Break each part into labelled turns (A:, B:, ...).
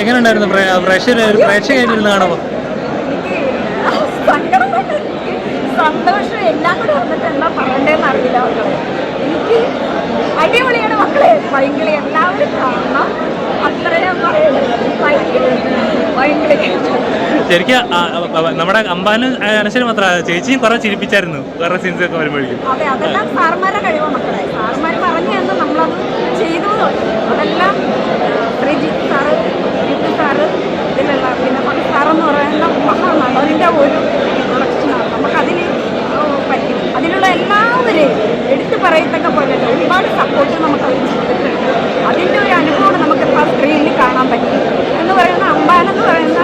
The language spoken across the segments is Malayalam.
A: എങ്ങനെയുണ്ടായിരുന്നു പ്രേക്ഷകരായിരുന്നു കാണുമ്പോൾ?
B: സന്തോഷം എല്ലാം കൂടെ വന്നിട്ട് എന്താ പറയണ്ടേന്ന് അറിയില്ല മക്കളെ. എനിക്ക് അടിപൊളിയാണ് മക്കളെ. ഭയങ്കര എല്ലാവരും കാണണം, അത്രയും പറയുന്നത്.
A: ശരിക്കും നമ്മുടെ അമ്പാനും അനശ്വരം മാത്രമല്ല, ചേച്ചിയും കുറെ ചിരിപ്പിച്ചായിരുന്നു വേറെ സീൻസ് ഒക്കെ വരുമ്പോഴേക്കും.
B: അതെ, അതെല്ലാം സാർമാരെ കഴിവോ മക്കളെ. സാർമാർ പറഞ്ഞു തന്നെ നമ്മളത് ചെയ്തു. അതെല്ലാം പ്രജിത്ത് സാറ്, ജിത്തു സാറ്, ഇതിലുള്ള പിന്നെ സാറെന്ന് പറയുന്ന മഹാനടൻ്റെ ഒരു പ്രൊഡക്ഷനാണ്. നമുക്കതിൽ പറ്റും. അതിലുള്ള എല്ലാവരെയും എടുത്തു പറയത്തക്ക പോലെ ഒരുപാട് സപ്പോർട്ട് നമുക്ക് അവർ ചെയ്തിട്ടുണ്ട്. അതിൻ്റെ ഒരു അനുഭവം നമുക്ക് ഇപ്പോൾ സ്ക്രീനിൽ കാണാൻ പറ്റി എന്ന് പറയുന്ന അമ്പാനെന്ന് പറയുന്ന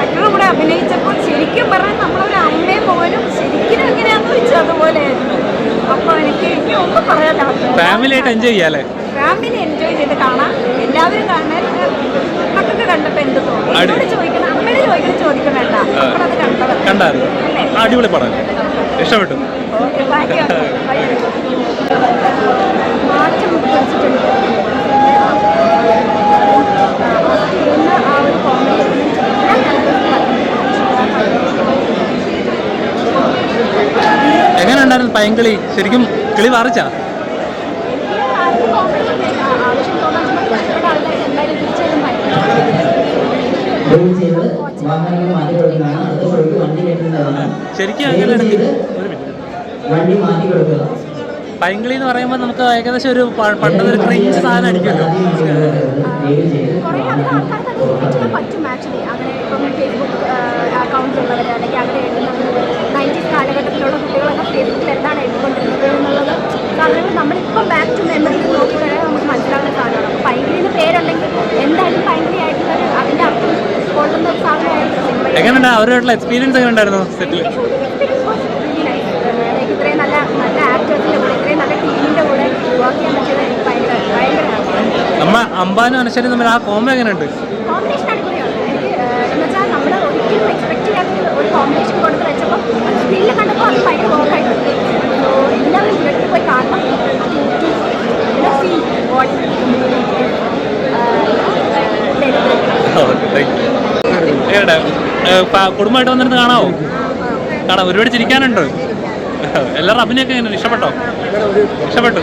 B: ആക്ടറും കൂടെ അഭിനയിച്ചപ്പോൾ ശരിക്കും പറഞ്ഞാൽ നമ്മളൊരു അമ്മയും പോലും ശരിക്കും എങ്ങനെയാണെന്ന് വെച്ചാൽ അതുപോലെയായിരുന്നു. അപ്പോൾ എനിക്ക് ഒന്നും പറയാനാവില്ല.
A: ഫാമിലിയായിട്ട് എൻജോയ് ചെയ്യാല്ലേ?
B: ഫാമിലി എൻജോയ് ചെയ്ത് കാണാം. എല്ലാവരും കാണാൻ മക്കൾക്ക് കണ്ടപ്പോൾ എന്ത് തോന്നി? അമ്മയോട് ചോദിക്കണം, അമ്മയോട് ചോദിക്കണം, ചോദിക്കാൻ വേണ്ട. നമ്മളത്
A: കണ്ടായിരുന്നു. അടിപൊളി പടം, ഇഷ്ടപ്പെട്ടു.
B: മാറ്റം വെച്ചിട്ടുണ്ട്. ആ ഒരു കോമഡി
A: എങ്ങനെ ഉണ്ടായിരുന്നു പൈങ്കിളി? ശരിക്കും കിളി പറിച്ചാ? ശരിക്കും അങ്ങനെ പൈങ്കിളി എന്ന് പറയുമ്പോൾ നമുക്ക് ഏകദേശം ഒരു പണ്ടൊരു ക്രിഞ്ച് സാധനം അടിക്കുമല്ലോ.
B: പറ്റും ആക്ച്വലി. അങ്ങനെ ഇപ്പം ഫേസ്ബുക്ക് അക്കൗണ്ട്സ് ഉള്ളവർ അല്ലെങ്കിൽ അങ്ങനെ എഴുതുന്നത് 90s കാലഘട്ടത്തിലുള്ള കുട്ടികളൊക്കെ ഫേസ്ബുക്കിൽ എന്താണ് എഴുതിക്കൊണ്ടിരുന്നത് എന്നുള്ളത് സാധനങ്ങൾ നമ്മളിപ്പം ബാക്ക് ടു മെമ്മറിയിൽ നോക്കുകയാണെങ്കിൽ നമുക്ക് മനസ്സിലാവുന്ന സാധനമാണ്. അപ്പോൾ പൈങ്കിളിന്ന് പേരുണ്ടെങ്കിൽ എന്തായാലും പൈങ്കിളി ആയിട്ടുള്ള അതിൻ്റെ അർത്ഥം കൊള്ളുന്ന ഒരു സാധനമായിരുന്നു.
A: എങ്ങനെയുണ്ട് അവരുമായിട്ടുള്ള എക്സ്പീരിയൻസ് എങ്ങനെ ഉണ്ടായിരുന്നു സെറ്റിൽ?
B: ഇത്രയും നല്ല നല്ല ആക്ടേഴ്സിൻ്റെ കൂടെ ഇത്രയും നല്ല ടീമിൻ്റെ കൂടെ വർക്ക് ചെയ്യാൻ പറ്റിയത് എനിക്ക് ഭയങ്കര
A: നമ്മ അമ്പാനും അനശ്വരും തമ്മിൽ ആ കോംബോ എങ്ങനെയുണ്ട്?
B: കോമ്പിനേഷൻ അടിപൊളിയാണ്. എനിക്ക് എന്ന് വെച്ചാൽ നമ്മൾ ഒരിക്കലും എക്സ്പെക്ട് ചെയ്യാത്ത ഒരു കോമ്പിനേഷൻ കൊടുത്ത് വെച്ചപ്പോൾ സ്ക്രീനിൽ കണ്ടപ്പോൾ അത് ഭയങ്കര വർക്കായിട്ടുണ്ട്. എല്ലാവരും ഇവിടേക്ക് പോയി കാണണം.
A: കുടുംബമായിട്ട് വന്നിരുന്ന് കാണാവോ? കാണാം. ഒരുപാട് ചിരിക്കാനുണ്ട്. എല്ലാവരും അഭിനയൊക്കെ എങ്ങനെ ഇഷ്ടപ്പെട്ടോ? ഇഷ്ടപ്പെട്ടു.